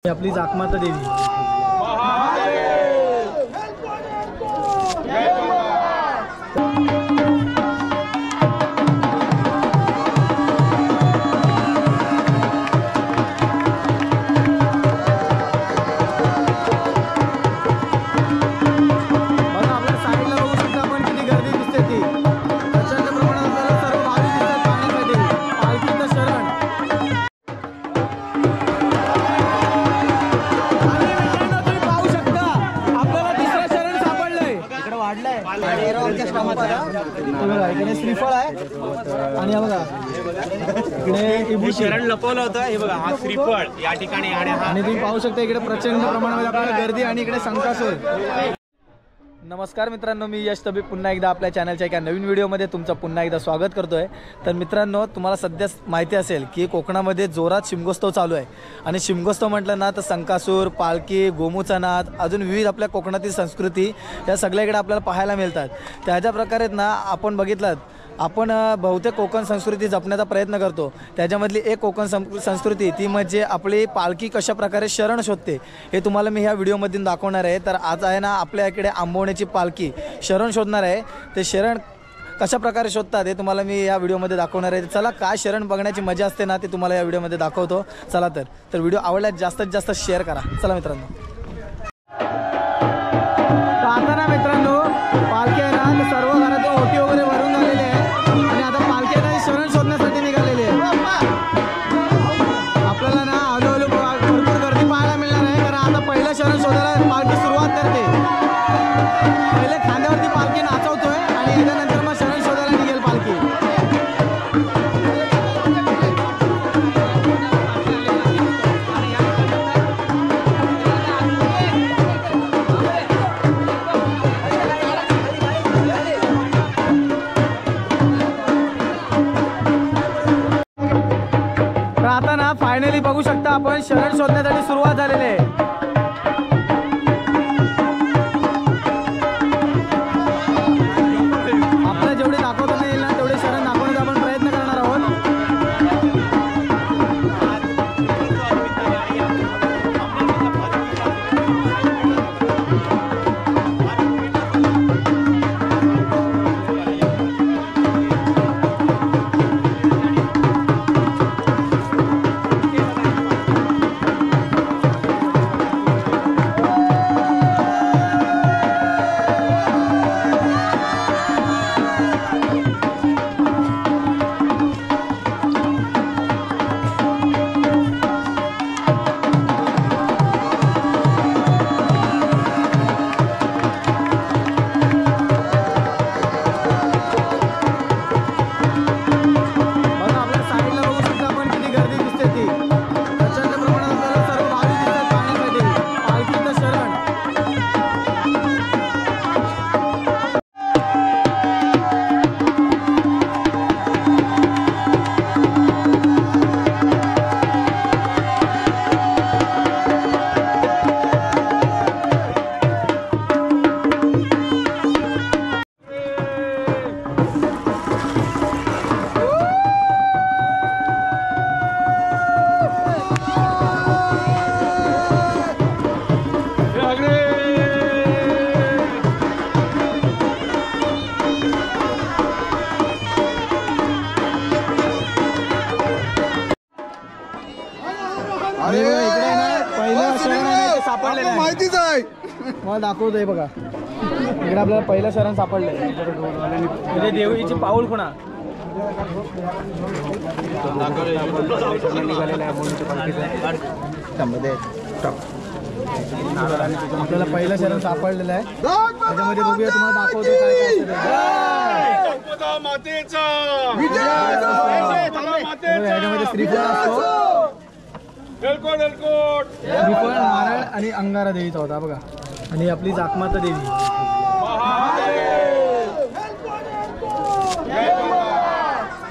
आपली जाकमाता देवी श्रीफळ आहे आणि बघा इकडे शरण लपवलं होतं हे बघा हा श्रीफळ या ठिकाणी आणि तुम्ही पाहू शकता इकडे प्रचंड प्रमाणामध्ये आपल्याला गर्दी आणि इकडे संकासुर। नमस्कार मित्रांनो, मी यश तबी पुन्हा एकदा आपल्या चॅनलच्या एका नवीन व्हिडिओमध्ये तुमचं पुन्हा एकदा स्वागत करतोय। तर मित्रांनो, तुम्हाला सध्या माहिती असेल की कोकणामध्ये जोरात शिमगोत्सव चालू आहे आणि शिमगोत्सव म्हटलं ना तर संकासूर, पालखी, गोमूचा नाद, अजून विविध आपल्या कोकणातील संस्कृती या सगळ्याकडे आपल्याला पाहायला मिळतात। त्याच्या प्रकारे ना आपण बघितलं आपण बहुतेक कोकण संस्कृती जपण्याचा प्रयत्न करतो। त्याच्यामधली एक कोकण संस्कृती ती म्हणजे आपली पालखी कशा प्रकारे शरण शोधते हे तुम्हाला मी ह्या व्हिडिओमधून दाखवणार आहे। तर आज आहे ना आपल्या इकडे आंबवण्याची पालखी शरण शोधणार आहे। ते शरण कशा प्रकारे शोधतात हे तुम्हाला मी या व्हिडिओमध्ये दाखवणार आहे। चला, काय शरण बघण्याची मजा असते ना ते तुम्हाला या व्हिडिओमध्ये दाखवतो। चला तर व्हिडिओ आवडल्यास जास्तीत जास्त शेअर करा। चला मित्रांनो, आता ना मित्रांनो पालखी आहे ना तर सर्व घरातून ओटी वगैरे भरून झालेली आहे आणि आता पालखी आहे ना शरण शोधण्यासाठी निघालेली आहे। आपल्याला ना हळूहळू भरपूर गर्दी पाहायला मिळणार आहे, कारण आता पहिलं शरण शोधायला पालखी सुरुवात करते। पहिले खांद्यावरती पालखी नाचवतोय आणि त्याच्यानंतर मग शरण शोधायला निघेल पालखी। आता ना फायनली बघू शकता आपण शरण शोधण्यासाठी सुरुवात झालेली आहे। आपल्याला जेवढे दाखवता नाही येईल ना तेवढे शरण दाखवण्याचा आपण प्रयत्न करणार आहोत। माहितीच आहे मला दाखवतोय बघा, इकडे आपल्याला पहिलं शरण सापडलंय म्हणजे देवीची पाऊल खुणा आपल्याला पहिलं शरण सापडलेलं आहे। त्याच्यामध्ये बघूया, तुम्हाला दाखवतो ह्याच्यामध्ये श्रीफळ असतो, श्रीफळ, नारळ आणि अंगारा देवीचा होता बघा। आणि आपली जाकमाता देवी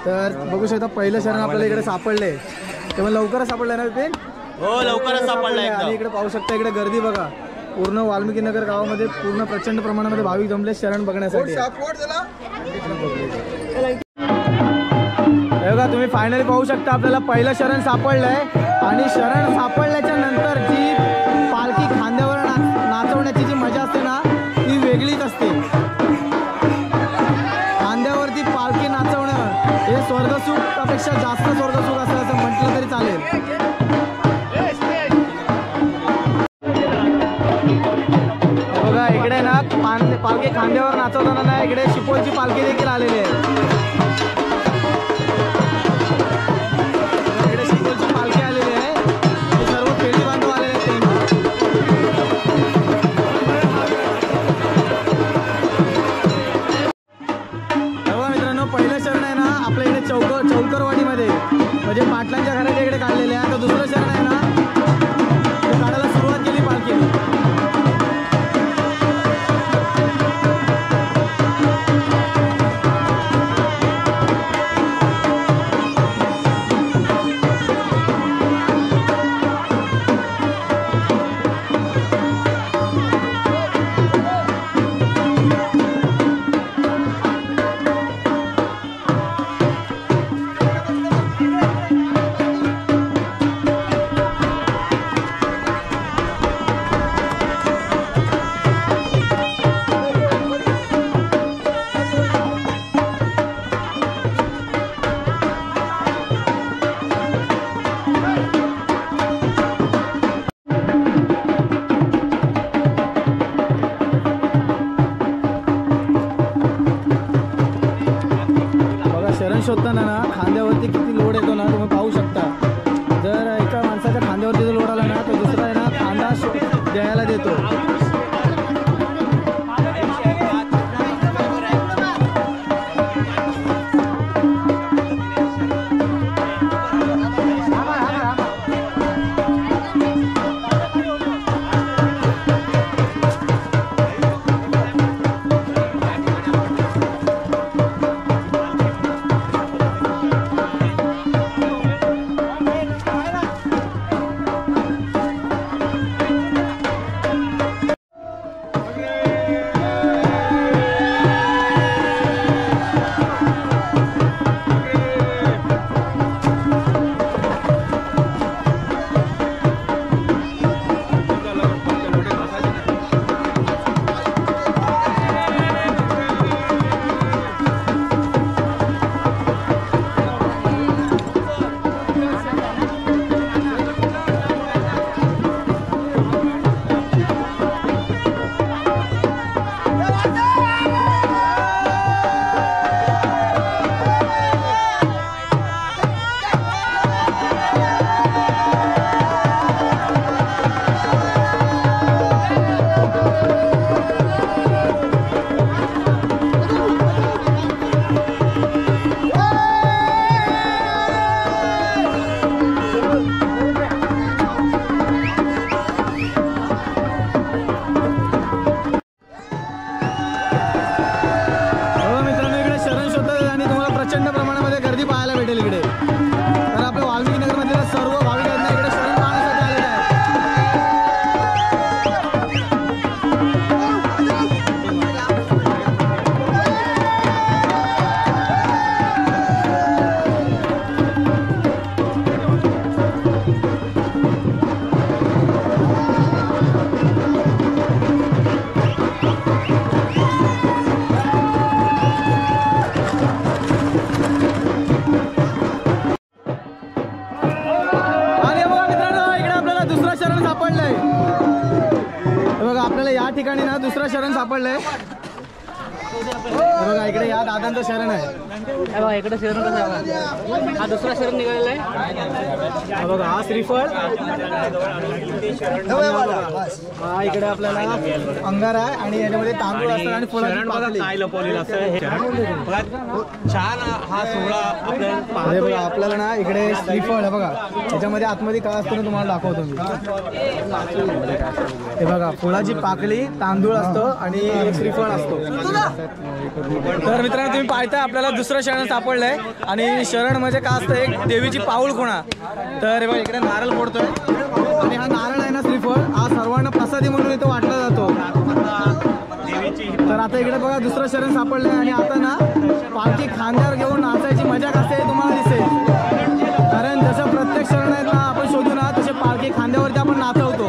तर बघू शकता पहिलं शरण आपल्याला इकडे सापडले, तेव्हा लवकरच सापडलंय ना विपिन? हो, लवकरच सापडलंय। आणि इकडे पाहू शकता इकडे गर्दी बघा, पूर्ण वाल्मिकी नगर गावामध्ये पूर्ण प्रचंड प्रमाणामध्ये भाविक जमले शरण बघण्यासाठी। बघा तुम्ही फायनली पाहू शकता आपल्याला पहिलं शरण सापडलंय आणि शरण सापडल्याच्या नंतर जी पालखी खांद्यावर नाचवताना ना इकडे चिपळूणची पालखी देखील आलेली आहे. इकडे चिपळूणची पालखी आलेली आहे. हे सर्व पेढी बांधव आलेले आहेत. मित्रांनो पहिलं शरण आहे ना आपल्या इकडे चौकरवाडीमध्ये म्हणजे पाटलांच्या घराच्या इकडे काढलेले आहे. आता दुसरं शरण आहे ना ते काढायला सुरुवात केली पालखीने. शरण शोधताना ना खांद्यावरती किती लोड येतो ना तुम्ही पाहू शकता. जर एका माणसाच्या खांद्यावरती जर लोड आला ना तर दुसरा आहे ना खांदा द्यायला देतो. ठिकाणी ना दुसरा शरण सापडलंय. बघा इकडे या दादांचं शरण आहे. बघा इकडे शरण कसं आहे. हा दुसरा शरण निघालेला आहे. बघा हा श्रीफळ. हा इकडे आपल्याला अंगारा आहे आणि याच्यामध्ये तांदूळ असतात आणि फुलाची पाकळी. छान हा सोहळा अरे बघा आपल्याला ना इकडे श्रीफळ आहे बघा. त्याच्यामध्ये आतमध्ये काय असतं ना तुम्हाला दाखवतो मी. हे बघा फुलाची पाकळी, तांदूळ असतो आणि एक श्रीफळ असतो. तर मित्रांनो तुम्ही पाहता आपल्याला दुसरं शरण सापडलंय आणि शरण म्हणजे काय असतं एक देवीची पाऊल खुणा. तर बघा इकडे नारळ फोडतोय आणि हा नारळ आहे ना श्रीफळ हा सर्वांना प्रसादी म्हणून इथं वाटला जातो. तर आता इकडे बघा दुसरं शरण सापडलंय आणि आता ना पालखी खांद्यावर घेऊन नाचायची मजा कशी आहे तुम्हाला दिसेल. कारण जसं प्रत्येक शरण आहेत ना आपण शोधू ना तसे पालखी खांद्यावरती आपण नाचवतो.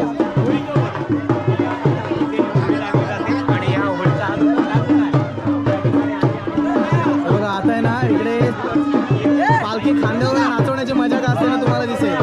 बघा आता आहे ना इकडे पालखी खांद्यावर नाचवण्याची मजा का असते ना तुम्हाला दिसेल.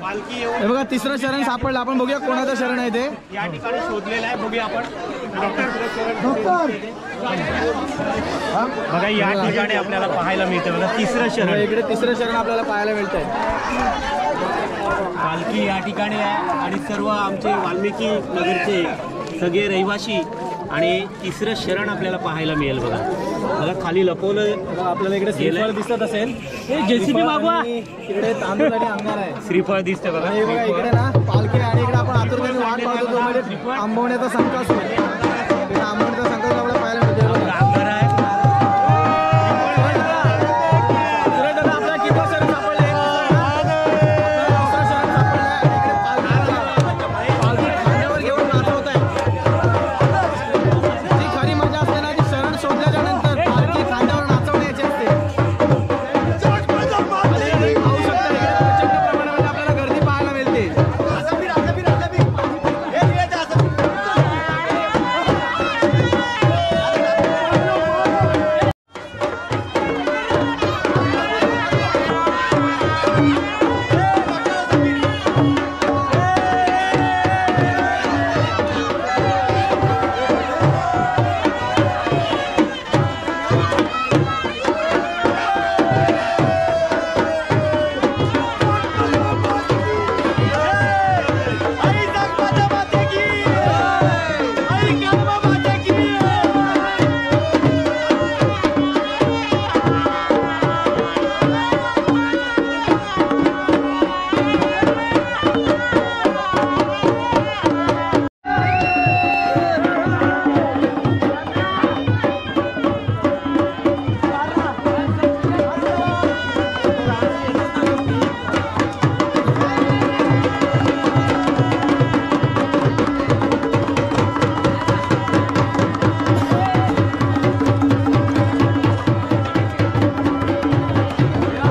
पालखी येऊन हे बघा तिसरं शरण सापडलं. आपण बघूया कोणाचं शरण आहे ते. या ठिकाणी शोधलेलं आहे. बघूया आपण. बघा या ठिकाणी आपल्याला पाहायला मिळतं बघा तिसरं शरण. इकडे तिसरं शरण आपल्याला पाहायला मिळतंय. पालखी या ठिकाणी आहे आणि सर्व आमचे वाल्मिकी नगरचे सगळे रहिवासी आणि तिसरं शरण आपल्याला पाहायला मिळेल. बघा बघा खाली लपवलं आपल्याला इकडे श्रीफळ दिसत असेल. जेसीबी मागवा. इकडे तांदूळ आणि अंगार आहे. श्रीफळ दिसतं बघा. हे बघा इकडे ना पालखी आणि इकडे आपण आतुरतेने वाट पाहतो तो म्हणजे आंबवण्याचा संकासूर. आंबवण्याचा संकासूर आपल्याला पाहायला मिळतो. अंगार आहे. आपल्याला किती शरण सापडले? तिसरं शरण सापडलंय. इकडे पालखी खांद्यावर घेऊन नाचवत आहे. जी खरी मजा असते ना ती शरण शोधल्याच्या नंतर पालखी खांद्यावर नाचवण्याची असते. पाहू शकता इकडे प्रचंड प्रमाणामध्ये आपल्याला गर्दी पाहायला मिळते.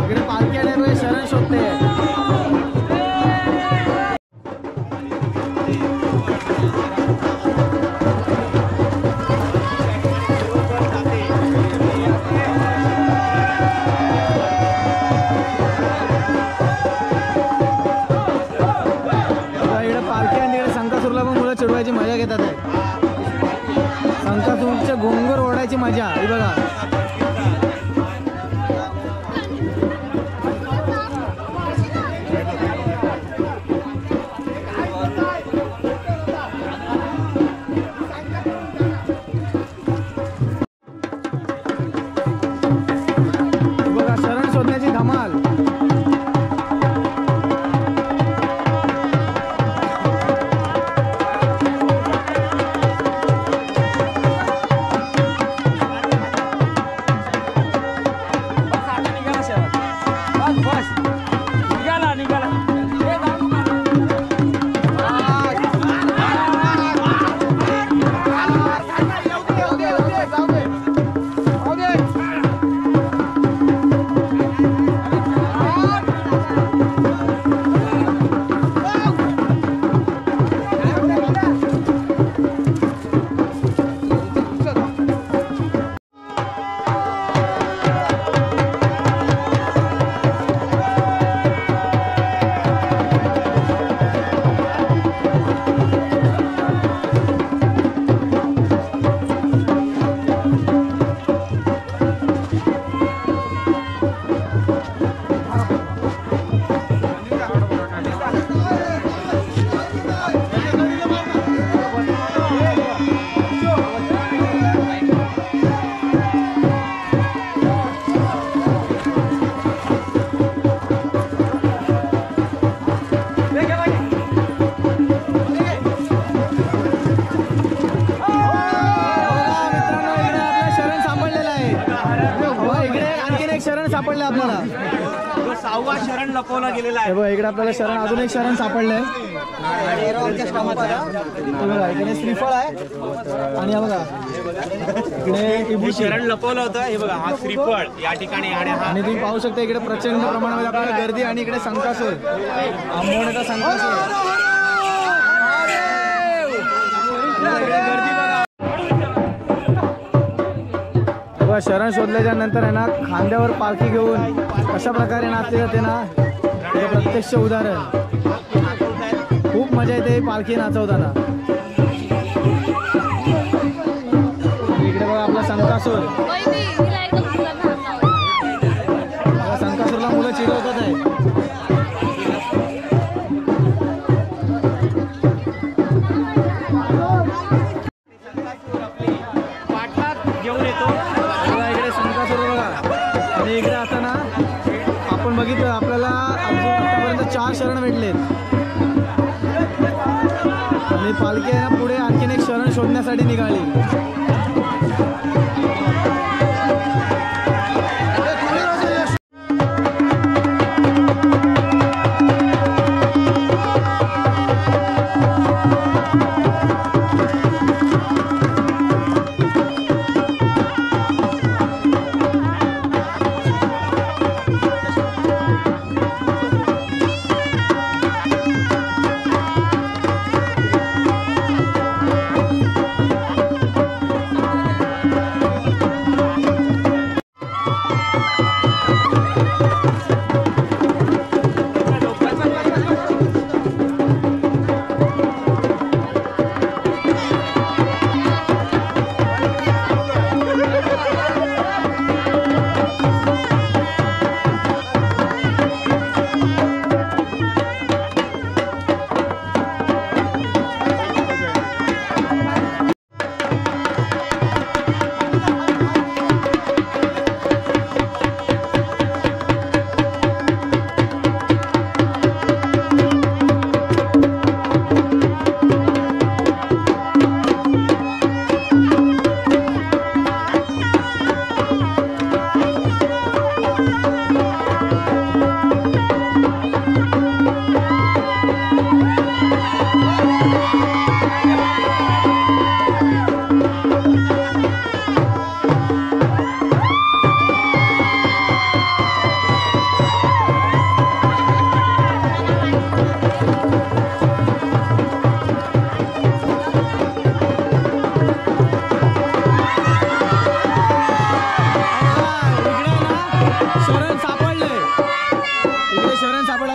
इकडे पालखी आल्यामुळे शरण शोधते. इकडे पालखी आणि इकडे संकासूरला पण मुलं चिडवायची मजा घेतात आहे. संकासूरचे घोंगर ओढायची मजा ही बघा. बघा शरण शोधण्याची धमाल. सापडलं आपल्याला. जो 6वा शरण लपवला गेलेला आहे. हे बघा इकडे आपल्याला शरण अजून एक शरण सापडलंय. इकडे श्रीफळ आहे आणि हा बघा इकडे शरण लपवलं होतं. हे बघा हा श्रीफळ या ठिकाणी आणि तुम्ही पाहू शकता इकडे प्रचंड प्रमाणामध्ये आपल्याला गर्दी आणि इकडे संकासूर आंबवण्याचा संकासूर. शरण शोधल्याच्या नंतर आहे ना खांद्यावर पालखी घेऊन कशा प्रकारे नाचले जाते ना हे प्रत्यक्ष उदाहरण. खूप मजा येते पालखी नाचवताना. इकडे बघा आपला संकासूर. संकासूरला मुलं चिडवतात आहे. घेऊन येतो बघा इकडे संकासूर बघा. आणि इकडे आता ना आपण बघितलं आपल्याला आतापर्यंत 4 शरण भेटलेत. आणि पालखी आहे ना पुढे आणखीन एक शरण शोधण्यासाठी निघाली.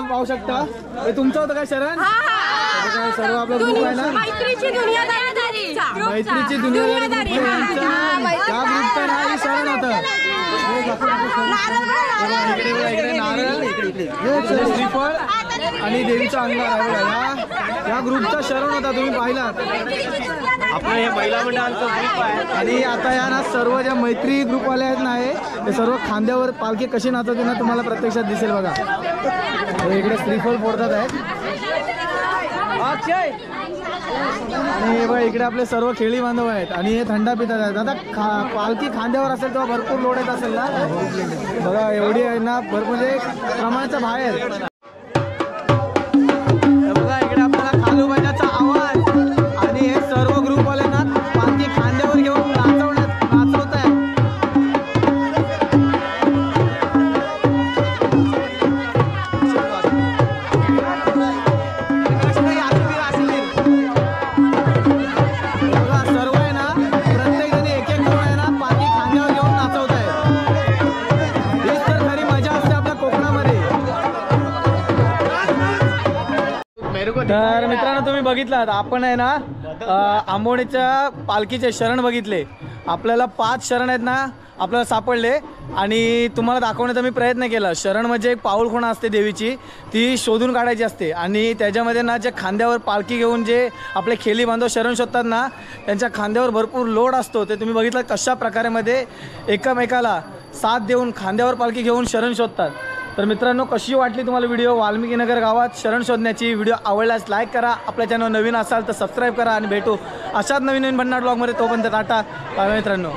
पाहू शकता. हे तुमचं होतं काय शरण? सर्व आपला ग्रुप आहे ना मैत्रीची दुनियादारी. त्या ग्रुपचं नाव शरण होतं. इकडे नारळ, इकडे श्रीफळ आणि देवीचा अंगार आहे. या ग्रुपचा शरण होता, तुम्ही पाहिलात. आपलं हे महिला मंडळांचं ग्रुप आहे. आणि आता या ना सर्व ज्या मैत्री ग्रुपवाले आहेत ना ते सर्व खांद्यावर पालखी कशी नाचवते ना तुम्हाला प्रत्यक्षात दिसेल बघा. इकडे श्रीफळ फोडतात आहेत. आणि हे बघा इकडे आपले सर्व खेळी बांधव आहेत आणि हे थंडा पितात आहेत. आता पालखी खांद्यावर असेल तेव्हा भरपूर लोड येत असेल ना. बघा एवढी आहे ना भरपूर म्हणजे प्रमाणाच्या बाहेर. बघा इकडे आपल्याला खालूबाजाचा आवाज आणि हे सर्व ग्रुपवाले ना पालखी खांद्यावर घेऊन नाचवत आहेत. तर मित्रांनो तुम्ही बघितलात आपण आहे ना आंबोणीच्या पालखीचे शरण बघितले. आपल्याला 5 शरण आहेत ना आपल्याला सापडले आणि तुम्हाला दाखवण्याचा मी प्रयत्न केला. शरण म्हणजे एक पाऊलखुणा असते देवीची, ती शोधून काढायची असते आणि त्याच्यामध्ये ना जे खांद्यावर पालखी घेऊन जे आपले खेली बांधव शरण शोधतात ना त्यांच्या खांद्यावर भरपूर लोड असतो. ते तुम्ही बघितलं कशा प्रकारे मध्ये एकमेकाला साथ देऊन खांद्यावर पालखी घेऊन शरण शोधतात. तर मित्रांनो कशी वाटली तुम्हाला व्हिडिओ वाल्मिकीनगर गावात शरण शोधण्याची? व्हिडिओ आवडल्यास लाईक करा, आपल्या चॅनल नवीन असाल तर सबस्क्राईब करा आणि भेटू अशाच नवीन भन्नाट ब्लॉगमध्ये. तोपर्यंत टाटा बाय मित्रांनो.